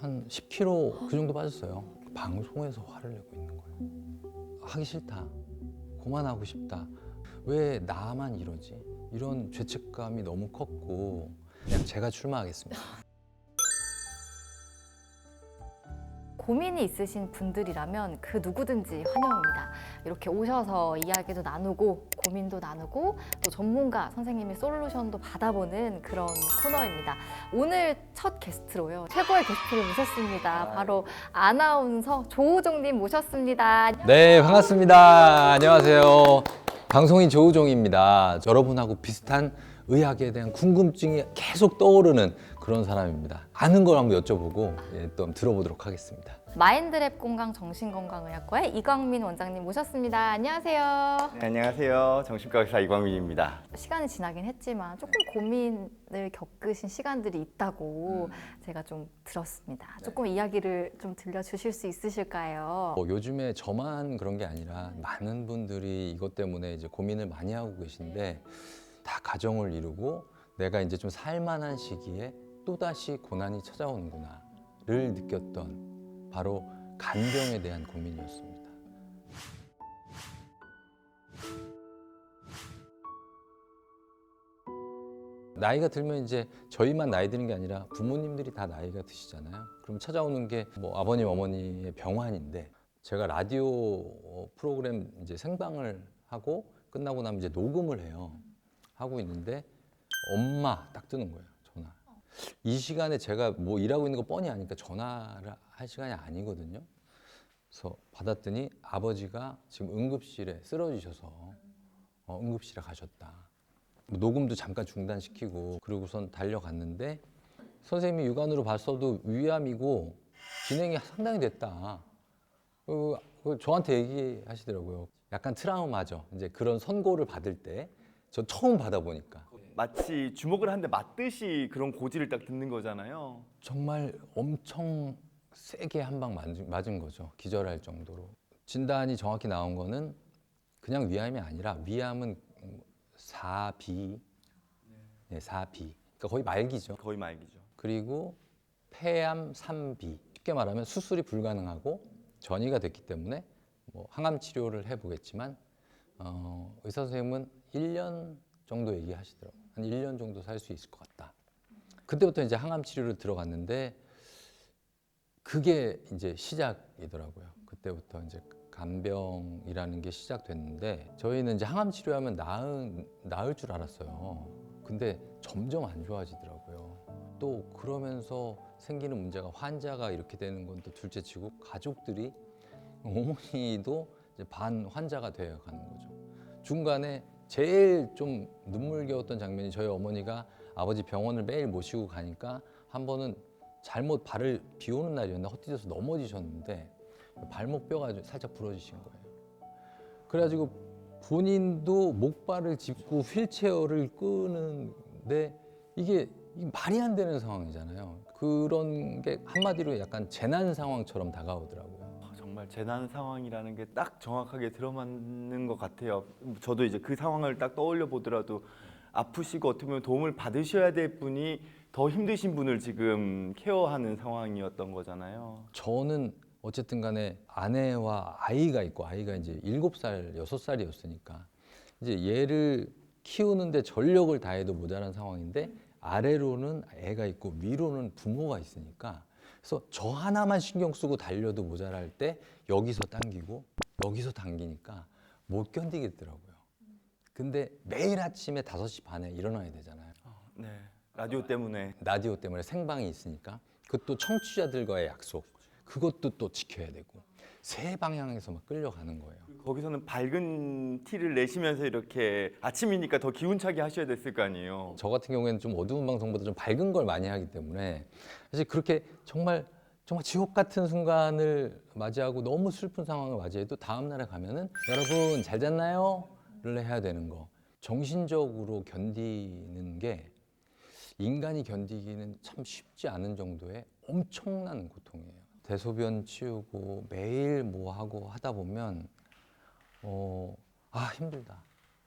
한 10kg 그 정도 빠졌어요. 방송에서 화를 내고 있는 거예요. 하기 싫다. 그만하고 싶다. 왜 나만 이러지? 이런 죄책감이 너무 컸고 그냥 제가 출마하겠습니다. 고민이 있으신 분들이라면 그 누구든지 환영입니다. 이렇게 오셔서 이야기도 나누고 고민도 나누고 또 전문가 선생님의 솔루션도 받아보는 그런 코너입니다. 오늘 첫 게스트로요. 최고의 게스트를 모셨습니다. 바로 아나운서 조우종님 모셨습니다. 네, 반갑습니다. 안녕하세요. 방송인 조우종입니다. 여러분하고 비슷한 의학에 대한 궁금증이 계속 떠오르는 그런 사람입니다. 아는 걸 한번 여쭤보고 또 한번 들어보도록 하겠습니다. 마인드랩 건강 정신건강의학과의 이광민 원장님 모셨습니다. 안녕하세요. 네, 안녕하세요. 정신과 의사 이광민입니다. 시간이 지나긴 했지만 조금 고민을 겪으신 시간들이 있다고 제가 좀 들었습니다. 조금 이야기를 좀 들려주실 수 있으실까요? 요즘에 저만 그런 게 아니라 많은 분들이 이것 때문에 이제 고민을 많이 하고 계신데 다 가정을 이루고 내가 이제 좀 살만한 시기에 또다시 고난이 찾아오는구나를 느꼈던 바로 간병에 대한 고민이었습니다. 나이가 들면 이제 저희만 나이 드는 게 아니라 부모님들이 다 나이가 드시잖아요. 그럼 찾아오는 게 뭐 아버님, 어머니의 병환인데 제가 라디오 프로그램 이제 생방을 하고 끝나고 나면 이제 녹음을 해요. 하고 있는데 엄마 딱 뜨는 거예요. 전화. 이 시간에 제가 뭐 일하고 있는 거 뻔히 아니까 전화를 할 시간이 아니거든요. 그래서 받았더니 아버지가 지금 응급실에 쓰러지셔서 응급실에 가셨다. 뭐 녹음도 잠깐 중단시키고 그러고선 달려갔는데 선생님이 육안으로 봤어도 위암이고 진행이 상당히 됐다. 저한테 얘기하시더라고요. 약간 트라우마죠. 이제 그런 선고를 받을 때 저 처음 받아보니까 마치 주먹을 한 대 맞듯이 그런 고지를 딱 듣는 거잖아요. 정말 엄청 세게 한 방 맞은 거죠. 기절할 정도로. 진단이 정확히 나온 거는 그냥 위암이 아니라 위암은 4B, 네, 4B. 그러니까 거의 말기죠. 거의 말기죠. 그리고 폐암 3B. 쉽게 말하면 수술이 불가능하고 전이가 됐기 때문에 뭐 항암 치료를 해보겠지만 의사 선생님은 1년 정도 얘기하시더라고요. 한 1년 정도 살 수 있을 것 같다. 그때부터 이제 항암 치료를 들어갔는데 그게 이제 시작이더라고요. 그때부터 이제 간병이라는 게 시작됐는데 저희는 이제 항암 치료하면 나을 줄 알았어요. 근데 점점 안 좋아지더라고요. 또 그러면서 생기는 문제가 환자가 이렇게 되는 건 또 둘째치고 가족들이 어머니도 이제 반 환자가 되어 가는 거죠. 중간에 제일 좀 눈물겨웠던 장면이 저희 어머니가 아버지 병원을 매일 모시고 가니까 한 번은 잘못 발을 비 오는 날이었나 헛디뎌서 넘어지셨는데 발목 뼈가 살짝 부러지신 거예요. 그래가지고 본인도 목발을 짚고 휠체어를 끄는데 이게 말이 안 되는 상황이잖아요. 그런 게 한마디로 약간 재난 상황처럼 다가오더라고요. 정말 재난 상황이라는 게 딱 정확하게 들어맞는 것 같아요. 저도 이제 그 상황을 딱 떠올려 보더라도 아프시고 어떻게 보면 도움을 받으셔야 될 분이 더 힘드신 분을 지금 케어하는 상황이었던 거잖아요. 저는 어쨌든 간에 아내와 아이가 있고 아이가 이제 7살, 6살이었으니까 이제 얘를 키우는데 전력을 다해도 모자란 상황인데 아래로는 애가 있고 위로는 부모가 있으니까 그래서 저 하나만 신경 쓰고 달려도 모자랄 때 여기서 당기고 여기서 당기니까 못 견디겠더라고요. 근데 매일 아침에 5시 반에 일어나야 되잖아요. 네. 라디오 때문에. 라디오 때문에 생방이 있으니까 그것도 청취자들과의 약속 그것도 또 지켜야 되고 세 방향에서 막 끌려가는 거예요. 거기서는 밝은 티를 내시면서 이렇게 아침이니까 더 기운차게 하셔야 됐을 거 아니에요. 저 같은 경우에는 좀 어두운 방송보다 좀 밝은 걸 많이 하기 때문에 사실 그렇게 정말 지옥 같은 순간을 맞이하고 너무 슬픈 상황을 맞이해도 다음 날에 가면은 여러분 잘 잤나요?를 해야 되는 거. 정신적으로 견디는 게 인간이 견디기는 참 쉽지 않은 정도의 엄청난 고통이에요. 대소변 치우고 매일 뭐 하고 하다 보면 힘들다.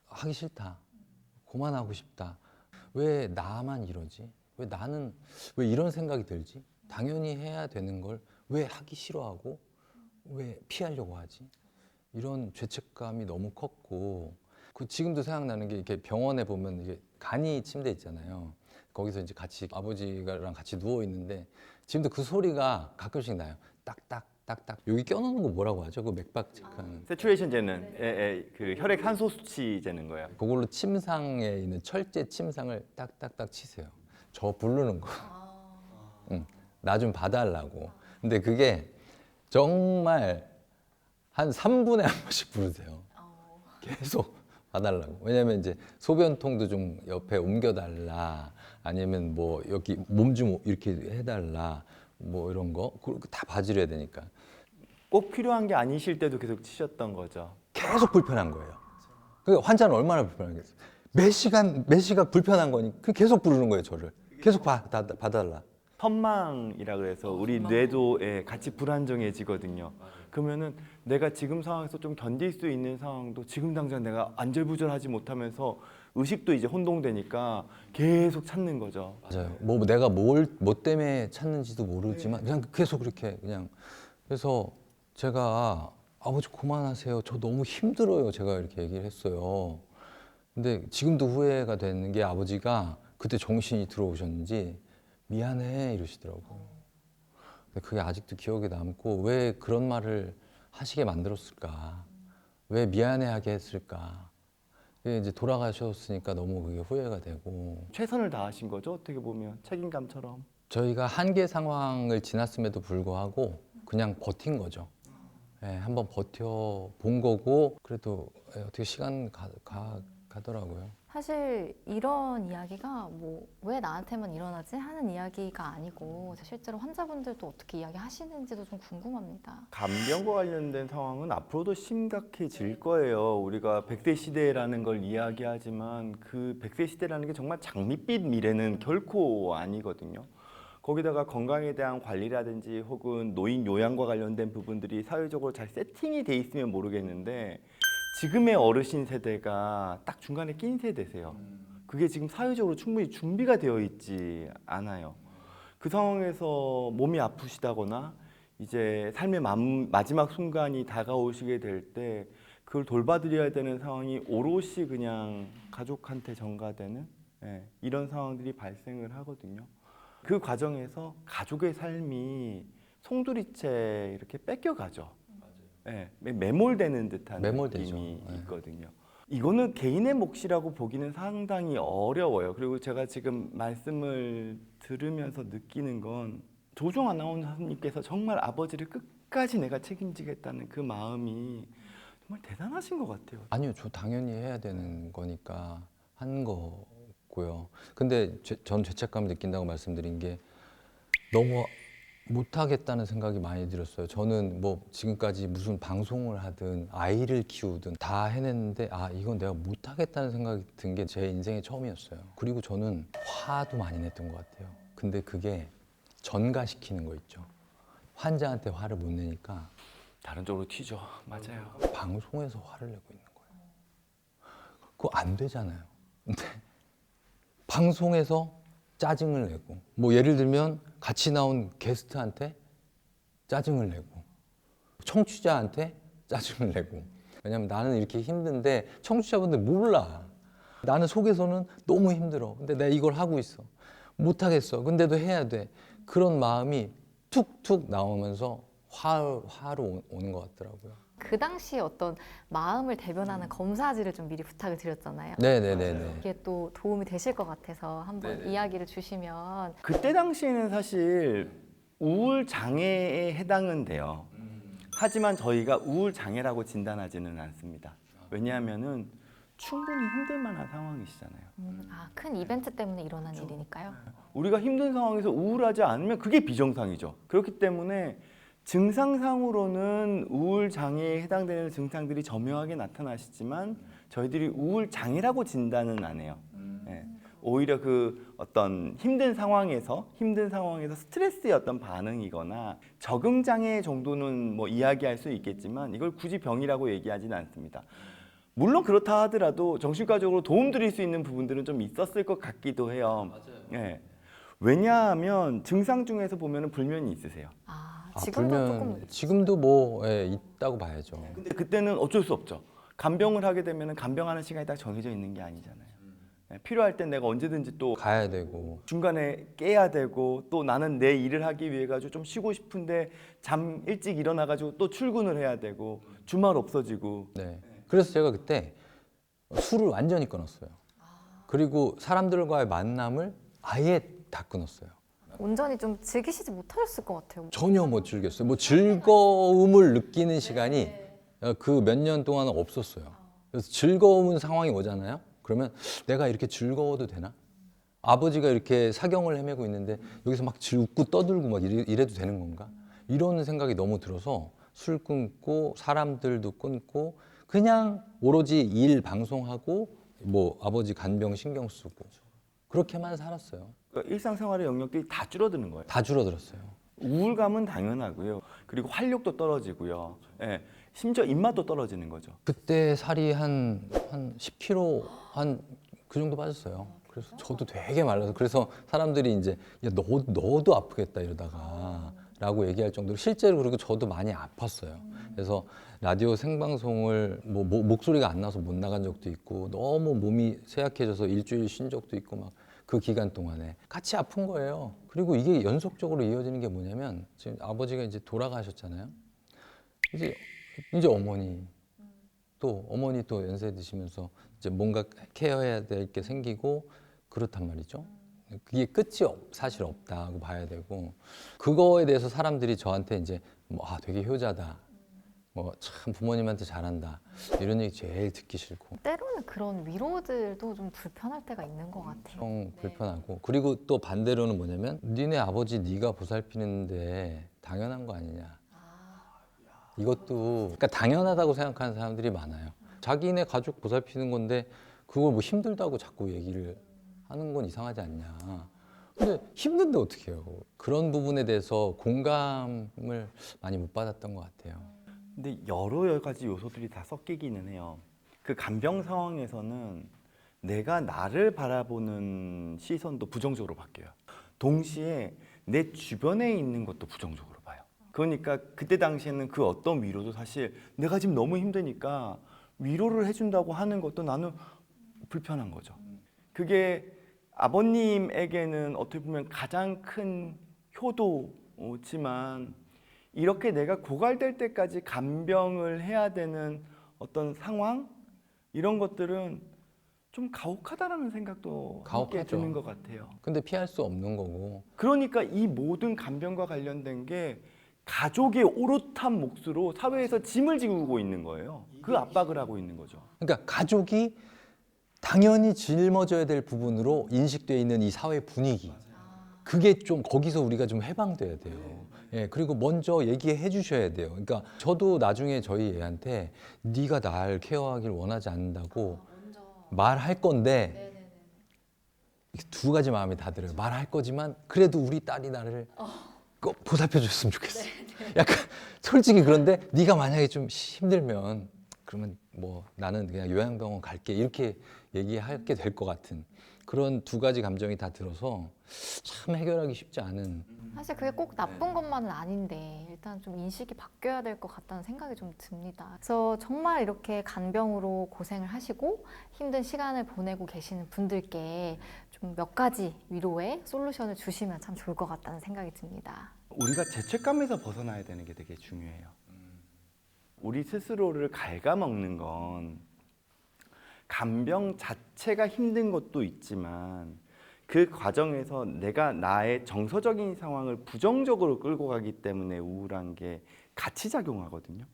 하기 싫다. 그만하고 싶다. 왜 나만 이러지? 왜 이런 생각이 들지? 당연히 해야 되는 걸 왜 하기 싫어하고 왜 피하려고 하지? 이런 죄책감이 너무 컸고 그 지금도 생각나는 게 이렇게 병원에 보면 이게 간이 침대 있잖아요. 거기서 이제 같이 아버지랑 같이 누워 있는데 지금도 그 소리가 가끔씩 나요. 딱딱 딱딱. 여기 껴놓는 거 뭐라고 하죠? 그 맥박 체크하는. 세츄레이션 재는 그 혈액 산소 수치 재는 거예요. 그걸로 침상에 있는 철제 침상을 딱딱딱 치세요. 저 부르는 거. 나 좀 봐달라고. 근데 그게 정말 한 3분에 한 번씩 부르세요. 계속 봐달라고. 왜냐면 이제 소변통도 좀 옆에 옮겨달라. 아니면 뭐 여기 몸 좀 이렇게 해달라. 뭐 이런 거. 그거 다 봐주려야 되니까. 꼭 필요한 게 아니실 때도 계속 치셨던 거죠. 계속 불편한 거예요. 그러니까 환자는 얼마나 불편하겠어요. 매 시간 불편한 거니 계속 부르는 거예요, 저를. 계속 봐달라. 선망이라 그래서 우리 뇌도 같이 불안정해지거든요. 그러면은 내가 지금 상황에서 좀 견딜 수 있는 상황도 지금 당장 내가 안절부절하지 못하면서 의식도 이제 혼동되니까 계속 찾는 거죠. 맞아요. 뭐 내가 뭐 때문에 찾는지도 모르지만 그냥 계속 그렇게 그냥. 그래서 제가 아버지 그만하세요. 저 너무 힘들어요. 제가 이렇게 얘기를 했어요. 근데 지금도 후회가 되는 게 아버지가 그때 정신이 들어오셨는지 미안해 이러시더라고요. 근데 그게 아직도 기억에 남고 왜 그런 말을 하시게 만들었을까? 왜 미안해하게 했을까? 그게 이제 돌아가셨으니까 너무 그게 후회가 되고. 최선을 다하신 거죠. 어떻게 보면 책임감처럼. 저희가 한계 상황을 지났음에도 불구하고 그냥 버틴 거죠. 예, 한번 버텨본 거고 그래도 어떻게 시간 가더라고요. 사실 이런 이야기가 뭐 왜 나한테만 일어나지 하는 이야기가 아니고 실제로 환자분들도 어떻게 이야기하시는지도 좀 궁금합니다. 간병과 관련된 상황은 앞으로도 심각해질 거예요. 우리가 100세 시대라는 걸 이야기하지만 그 100세 시대라는 게 정말 장밋빛 미래는 결코 아니거든요. 거기다가 건강에 대한 관리라든지 혹은 노인 요양과 관련된 부분들이 사회적으로 잘 세팅이 돼 있으면 모르겠는데 지금의 어르신 세대가 딱 중간에 낀 세대세요. 그게 지금 사회적으로 충분히 준비가 되어 있지 않아요. 그 상황에서 몸이 아프시다거나 이제 삶의 마지막 순간이 다가오시게 될 때 그걸 돌봐드려야 되는 상황이 오롯이 그냥 가족한테 전가되는 이런 상황들이 발생을 하거든요. 그 과정에서 가족의 삶이 송두리째 이렇게 뺏겨가죠. 매몰되는 듯한 매몰되죠. 느낌이 있거든요. 이거는 개인의 몫이라고 보기는 상당히 어려워요. 그리고 제가 지금 말씀을 들으면서 느끼는 건 조종 아나운서님께서 정말 아버지를 끝까지 내가 책임지겠다는 그 마음이 정말 대단하신 것 같아요. 아니요, 저 당연히 해야 되는 거니까 한 거고요. 근데 전 죄책감을 느낀다고 말씀드린 게 너무 못하겠다는 생각이 많이 들었어요. 저는 뭐 지금까지 무슨 방송을 하든 아이를 키우든 다 해냈는데 아 이건 내가 못하겠다는 생각이 든 게 제 인생의 처음이었어요. 그리고 저는 화도 많이 냈던 것 같아요. 근데 그게 전가시키는 거 있죠. 환자한테 화를 못 내니까 다른 쪽으로 튀죠. 맞아요. 방송에서 화를 내고 있는 거예요. 그거 안 되잖아요. 근데 방송에서 짜증을 내고 뭐 예를 들면 같이 나온 게스트한테 짜증을 내고 청취자한테 짜증을 내고 왜냐면 나는 이렇게 힘든데 청취자분들 몰라. 나는 속에서는 너무 힘들어. 근데 내가 이걸 하고 있어. 못하겠어. 근데도 해야 돼. 그런 마음이 툭툭 나오면서 화로 오는 것 같더라고요. 그 당시에 어떤 마음을 대변하는 검사지를 좀 미리 부탁을 드렸잖아요. 네네네네. 이게 또 도움이 되실 것 같아서 한번 네네. 이야기를 주시면. 그때 당시에는 사실 우울 장애에 해당은 돼요. 하지만 저희가 우울 장애라고 진단하지는 않습니다. 왜냐하면은 충분히 힘들 만한 상황이시잖아요. 큰 이벤트 때문에 일어난 일이니까요. 우리가 힘든 상황에서 우울하지 않으면 그게 비정상이죠. 그렇기 때문에 증상상으로는 우울 장애에 해당되는 증상들이 저명하게 나타나시지만 저희들이 우울 장애라고 진단은 안 해요. 오히려 그 어떤 힘든 상황에서 스트레스의 어떤 반응이거나 적응 장애 정도는 뭐 이야기할 수 있겠지만 이걸 굳이 병이라고 얘기하지는 않습니다. 물론 그렇다 하더라도 정신과적으로 도움드릴 수 있는 부분들은 좀 있었을 것 같기도 해요. 맞아요. 왜냐하면 증상 중에서 보면은 불면이 있으세요. 지금도 불면 조금 지금도 뭐 있다고 봐야죠. 근데 그때는 어쩔 수 없죠. 간병을 하게 되면은 간병하는 시간이 딱 정해져 있는 게 아니잖아요. 필요할 땐 내가 언제든지 또 가야 되고 중간에 깨야 되고 또 나는 내 일을 하기 위해 가지고 좀 쉬고 싶은데 잠 일찍 일어나 가지고 또 출근을 해야 되고 주말 없어지고 네. 그래서 제가 그때 술을 완전히 끊었어요. 그리고 사람들과의 만남을 아예 다 끊었어요. 온전히 좀 즐기시지 못하셨을 것 같아요. 전혀 못 즐겼어요. 뭐 즐거움을 느끼는 시간이 그 몇 년 동안은 없었어요. 그래서 즐거운 상황이 오잖아요. 그러면 내가 이렇게 즐거워도 되나? 아버지가 이렇게 사경을 헤매고 있는데 여기서 막 웃고 떠들고 막 이래도 되는 건가? 이런 생각이 너무 들어서 술 끊고 사람들도 끊고 그냥 오로지 일 방송하고 뭐 아버지 간병 신경 쓰고 그렇게만 살았어요. 그러니까 일상생활의 영역들이 다 줄어드는 거예요. 다 줄어들었어요. 우울감은 당연하고요. 그리고 활력도 떨어지고요. 예, 심지어 입맛도 떨어지는 거죠. 그때 살이 한 10kg 한 그 정도 빠졌어요. 그래서 저도 되게 말라서 그래서 사람들이 이제 야, 너도 아프겠다 이러다가 라고 얘기할 정도로 실제로 그리고 저도 많이 아팠어요. 그래서 라디오 생방송을 뭐 목소리가 안 나서 못 나간 적도 있고 너무 몸이 쇠약해져서 일주일 쉰 적도 있고 막 그 기간 동안에 같이 아픈 거예요. 그리고 이게 연속적으로 이어지는 게 뭐냐면 지금 아버지가 이제 돌아가셨잖아요. 이제 어머니 또 연세 드시면서 이제 뭔가 케어해야 될 게 생기고 그렇단 말이죠. 그게 끝이 사실 없다고 봐야 되고 그거에 대해서 사람들이 저한테 이제 뭐 되게 효자다. 뭐 참 부모님한테 잘한다. 이런 얘기 제일 듣기 싫고 때로는 그런 위로들도 좀 불편할 때가 있는 것 같아요. 엄청 불편하고 그리고 또 반대로는 뭐냐면 니네 아버지 네가 보살피는데 당연한 거 아니냐. 이것도 그러니까 당연하다고 생각하는 사람들이 많아요. 자기네 가족 보살피는 건데 그걸 뭐 힘들다고 자꾸 얘기를 하는 건 이상하지 않냐. 근데 힘든데 어떻게 해요? 그런 부분에 대해서 공감을 많이 못 받았던 것 같아요. 근데 여러 가지 요소들이 다 섞이기는 해요. 그 간병 상황에서는 내가 나를 바라보는 시선도 부정적으로 바뀌어요. 동시에 내 주변에 있는 것도 부정적으로 봐요. 그러니까 그때 당시에는 그 어떤 위로도 사실 내가 지금 너무 힘드니까 위로를 해준다고 하는 것도 나는 불편한 거죠. 그게 아버님에게는 어떻게 보면 가장 큰 효도지만 이렇게 내가 고갈될 때까지 간병을 해야 되는 어떤 상황 이런 것들은 좀 가혹하다라는 생각도 함께 가혹하죠. 드는 것 같아요. 근데 피할 수 없는 거고 그러니까 이 모든 간병과 관련된 게 가족의 오롯한 몫으로 사회에서 짐을 지고 있는 거예요. 그 압박을 하고 있는 거죠. 그러니까 가족이 당연히 짊어져야 될 부분으로 인식되어 있는 이 사회 분위기 그게 좀 거기서 우리가 좀 해방돼야 돼요. 예, 그리고 먼저 얘기해 주셔야 돼요. 그러니까 저도 나중에 저희 애한테 네가 날 케어하길 원하지 않는다고 말할 건데 두 가지 마음이 다 들어요. 말할 거지만 그래도 우리 딸이 나를 꼭 보살펴 줬으면 좋겠어. 약간 솔직히 그런데 네가 만약에 좀 힘들면 그러면 뭐 나는 그냥 요양병원 갈게 이렇게 얘기하게 될 것 같은 그런 두 가지 감정이 다 들어서 참 해결하기 쉽지 않은 사실 그게 꼭 나쁜 것만은 아닌데 일단 좀 인식이 바뀌어야 될 것 같다는 생각이 좀 듭니다. 그래서 정말 이렇게 간병으로 고생을 하시고 힘든 시간을 보내고 계시는 분들께 좀 몇 가지 위로의 솔루션을 주시면 참 좋을 것 같다는 생각이 듭니다. 우리가 죄책감에서 벗어나야 되는 게 되게 중요해요. 우리 스스로를 갉아먹는 건 간병 자체가 힘든 것도 있지만 그 과정에서 내가 나의 정서적인 상황을 부정적으로 끌고 가기 때문에 우울한 게 같이 작용하거든요.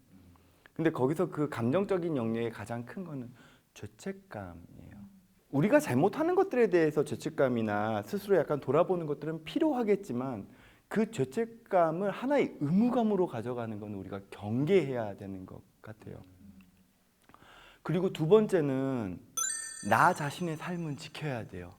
근데 거기서 그 감정적인 영역의 가장 큰 거는 죄책감이에요. 우리가 잘못하는 것들에 대해서 죄책감이나 스스로 약간 돌아보는 것들은 필요하겠지만 그 죄책감을 하나의 의무감으로 가져가는 건 우리가 경계해야 되는 것 같아요. 그리고 두 번째는 나 자신의 삶은 지켜야 돼요.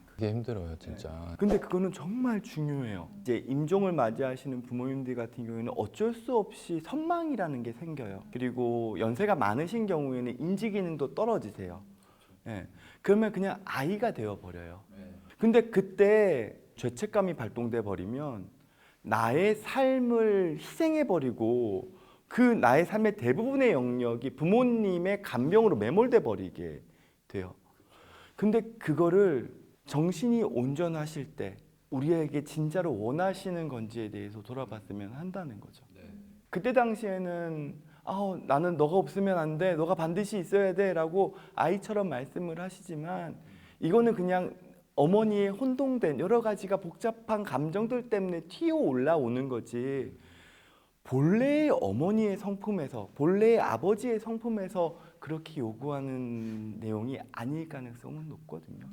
그게 힘들어요, 진짜. 근데 그거는 정말 중요해요. 이제 임종을 맞이하시는 부모님들 같은 경우에는 어쩔 수 없이 선망이라는 게 생겨요. 그리고 연세가 많으신 경우에는 인지 기능도 떨어지세요. 예. 그러면 그냥 아이가 되어 버려요. 근데 그때 죄책감이 발동돼 버리면 나의 삶을 희생해 버리고 그 나의 삶의 대부분의 영역이 부모님의 간병으로 매몰돼 버리게 돼요. 근데 그거를 정신이 온전하실 때 우리에게 진짜로 원하시는 건지에 대해서 돌아봤으면 한다는 거죠. 그때 당시에는 나는 너가 없으면 안 돼, 너가 반드시 있어야 돼 라고 아이처럼 말씀을 하시지만 이거는 그냥 어머니의 혼동된 여러 가지가 복잡한 감정들 때문에 튀어 올라오는 거지, 본래의 어머니의 성품에서, 본래의 아버지의 성품에서 그렇게 요구하는 내용이 아닐 가능성은 높거든요.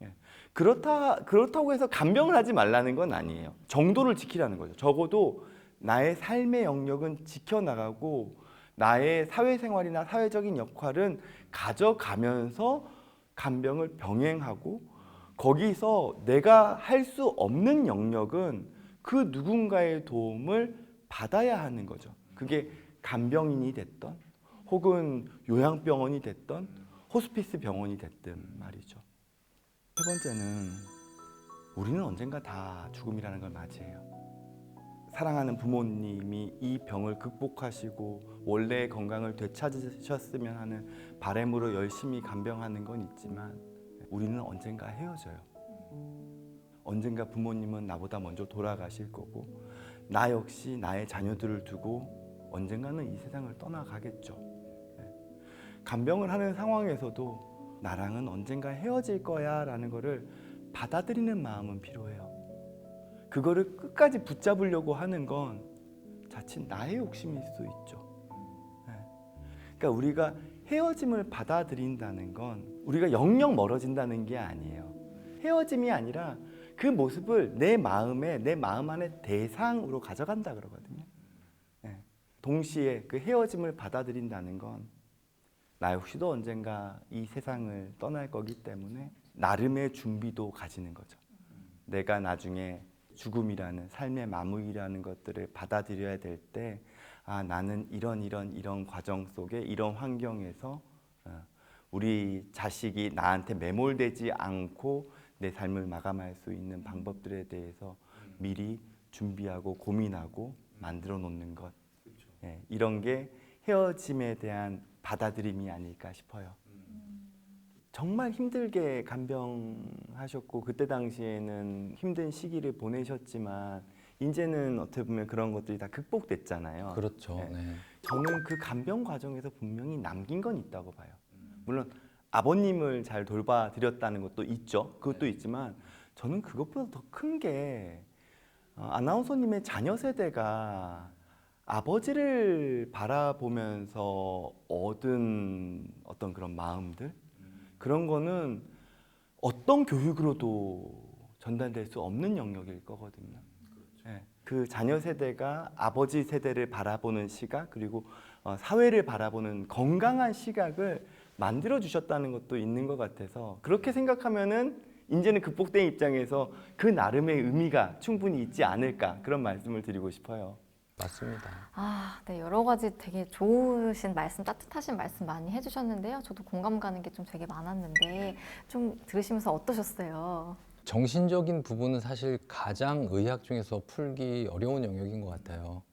예. 그렇다고 해서 간병을 하지 말라는 건 아니에요. 정도를 지키라는 거죠. 적어도 나의 삶의 영역은 지켜나가고 나의 사회생활이나 사회적인 역할은 가져가면서 간병을 병행하고, 거기서 내가 할 수 없는 영역은 그 누군가의 도움을 받아야 하는 거죠. 그게 간병인이 됐던 혹은 요양병원이 됐던 호스피스 병원이 됐든 말이죠. 세 번째는 우리는 언젠가 다 죽음이라는 걸 맞이해요. 사랑하는 부모님이 이 병을 극복하시고 원래의 건강을 되찾으셨으면 하는 바람으로 열심히 간병하는 건 있지만 우리는 언젠가 헤어져요. 언젠가 부모님은 나보다 먼저 돌아가실 거고 나 역시 나의 자녀들을 두고 언젠가는 이 세상을 떠나가겠죠. 간병을 하는 상황에서도 나랑은 언젠가 헤어질 거야 라는 거를 받아들이는 마음은 필요해요. 그거를 끝까지 붙잡으려고 하는 건 자칫 나의 욕심일 수 있죠. 그러니까 우리가 헤어짐을 받아들인다는 건 우리가 영영 멀어진다는 게 아니에요. 헤어짐이 아니라 그 모습을 내 마음에, 내 마음 안에 대상으로 가져간다 그러거든요. 동시에 그 헤어짐을 받아들인다는 건 나 역시도 언젠가 이 세상을 떠날 거기 때문에 나름의 준비도 가지는 거죠. 내가 나중에 죽음이라는 삶의 마무리라는 것들을 받아들여야 될 때 나는 이런 과정 속에 이런 환경에서 우리 자식이 나한테 매몰되지 않고 내 삶을 마감할 수 있는 방법들에 대해서 미리 준비하고 고민하고 만들어 놓는 것, 이런 게 헤어짐에 대한 받아들임이 아닐까 싶어요. 정말 힘들게 간병하셨고 그때 당시에는 힘든 시기를 보내셨지만 이제는 어떻게 보면 그런 것들이 다 극복됐잖아요. 그렇죠. 네. 저는 그 간병 과정에서 분명히 남긴 건 있다고 봐요. 물론 아버님을 잘 돌봐드렸다는 것도 있죠. 그것도 있지만 저는 그것보다 더 큰 게 아나운서님의 자녀 세대가 아버지를 바라보면서 얻은 어떤 그런 마음들, 그런 거는 어떤 교육으로도 전달될 수 없는 영역일 거거든요. 그 자녀 세대가 아버지 세대를 바라보는 시각, 그리고 사회를 바라보는 건강한 시각을 만들어 주셨다는 것도 있는 것 같아서, 그렇게 생각하면은 이제는 극복된 입장에서 그 나름의 의미가 충분히 있지 않을까, 그런 말씀을 드리고 싶어요. 맞습니다. 네, 여러 가지 되게 좋으신 말씀, 따뜻하신 말씀 많이 해주셨는데요. 저도 공감 가는 게 좀 되게 많았는데 좀 들으시면서 어떠셨어요? 정신적인 부분은 사실 가장 의학 중에서 풀기 어려운 영역인 것 같아요.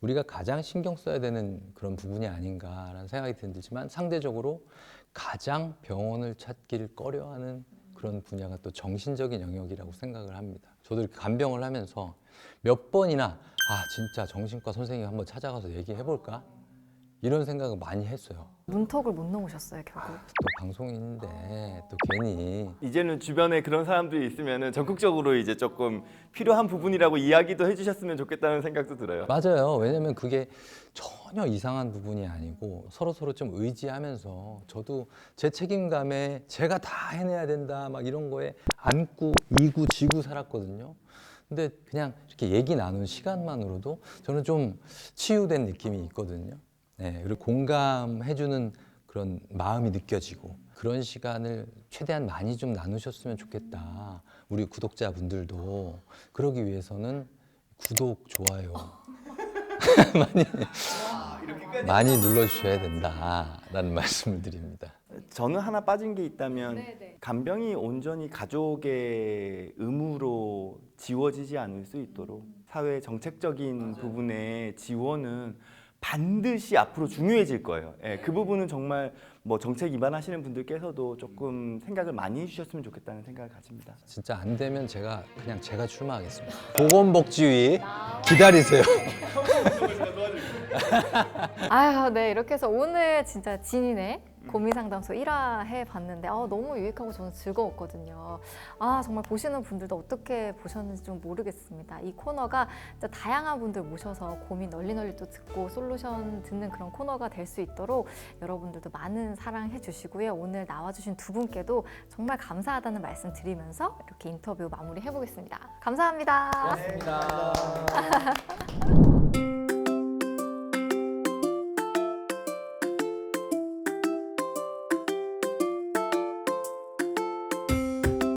우리가 가장 신경 써야 되는 그런 부분이 아닌가라는 생각이 들지만 상대적으로 가장 병원을 찾기를 꺼려하는 그런 분야가 또 정신적인 영역이라고 생각을 합니다. 저도 이렇게 간병을 하면서 몇 번이나 진짜 정신과 선생님 한번 찾아가서 얘기해볼까? 이런 생각을 많이 했어요. 문턱을 못 넘으셨어요, 결국. 또 방송인인데 또 괜히 이제는 주변에 그런 사람들이 있으면은 적극적으로 이제 조금 필요한 부분이라고 이야기도 해주셨으면 좋겠다는 생각도 들어요. 맞아요. 왜냐면 그게 전혀 이상한 부분이 아니고 서로 좀 의지하면서 저도 제 책임감에 제가 다 해내야 된다 막 이런 거에 안고 이고 지고 살았거든요. 근데 그냥 이렇게 얘기 나눈 시간만으로도 저는 좀 치유된 느낌이 있거든요. 네, 그리고 공감해주는 그런 마음이 느껴지고 그런 시간을 최대한 많이 좀 나누셨으면 좋겠다. 우리 구독자분들도 그러기 위해서는 구독, 좋아요 많이 눌러주셔야 된다라는 말씀을 드립니다. 저는 하나 빠진 게 있다면 간병이 온전히 가족의 의무로 지워지지 않을 수 있도록 사회 정책적인 부분의 지원은 반드시 앞으로 중요해질 거예요. 예, 그 부분은 정말 뭐 정책 입안하시는 분들께서도 조금 생각을 많이 해주셨으면 좋겠다는 생각을 가집니다. 진짜 안 되면 그냥 제가 출마하겠습니다. 보건복지위 기다리세요. 아유, 네. 이렇게 해서 오늘 진짜 진인의 고민상담소 1화 해봤는데 너무 유익하고 저는 즐거웠거든요. 정말 보시는 분들도 어떻게 보셨는지 좀 모르겠습니다. 이 코너가 진짜 다양한 분들 모셔서 고민 널리 또 듣고 솔루션 듣는 그런 코너가 될 수 있도록 여러분들도 많은 사랑해 주시고요. 오늘 나와주신 두 분께도 정말 감사하다는 말씀 드리면서 이렇게 인터뷰 마무리 해보겠습니다. 감사합니다. 고맙습니다.